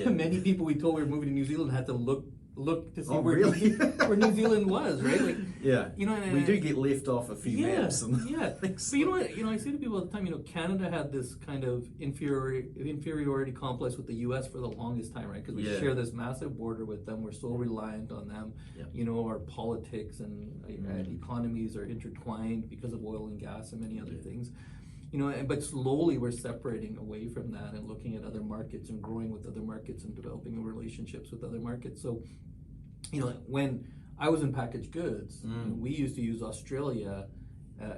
many people we told we were moving to New Zealand had to look to see where, really? where New Zealand was, right? Like, you know, and we do get left off a few maps. And But you know what? You know, I say to people all the time. You know, Canada had this kind of inferiority complex with the U.S. for the longest time, right? Because we share this massive border with them. We're so reliant on them. You know, our politics and economies are intertwined because of oil and gas and many other things. You know, but slowly we're separating away from that and looking at other markets and growing with other markets and developing relationships with other markets. So, you know, when I was in packaged goods, you know, we used to use Australia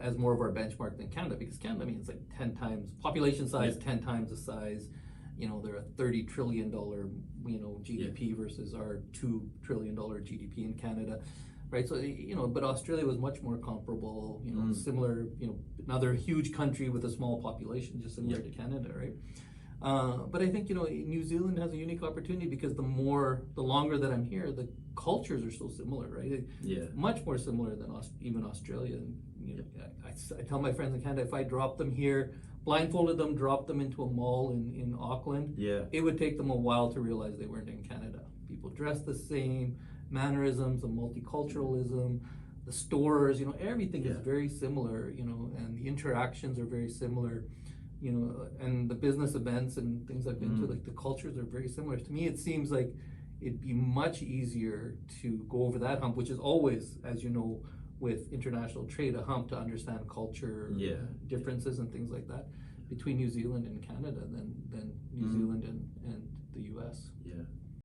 as more of our benchmark than Canada, because Canada, I mean, it's like 10 times population size, 10 times the size. You know, they're a $30 trillion, you know, GDP versus our $2 trillion GDP in Canada. Right, so you know, but Australia was much more comparable. You know, similar. You know, another huge country with a small population, just similar to Canada, right? But I think, you know, New Zealand has a unique opportunity because the longer that I'm here, the cultures are so similar, right? Much more similar than even Australia. And, you know, I tell my friends in Canada, if I dropped them here, blindfolded them, dropped them into a mall in Auckland, it would take them a while to realize they weren't in Canada. People dress the same. Mannerisms, the multiculturalism, the stores, you know, everything is very similar, you know, and the interactions are very similar, you know, and the business events and things I've been to, like the cultures are very similar. To me, it seems like it'd be much easier to go over that hump, which is always, as you know, with international trade, a hump to understand culture differences and things like that between New Zealand and Canada than New Zealand and the US.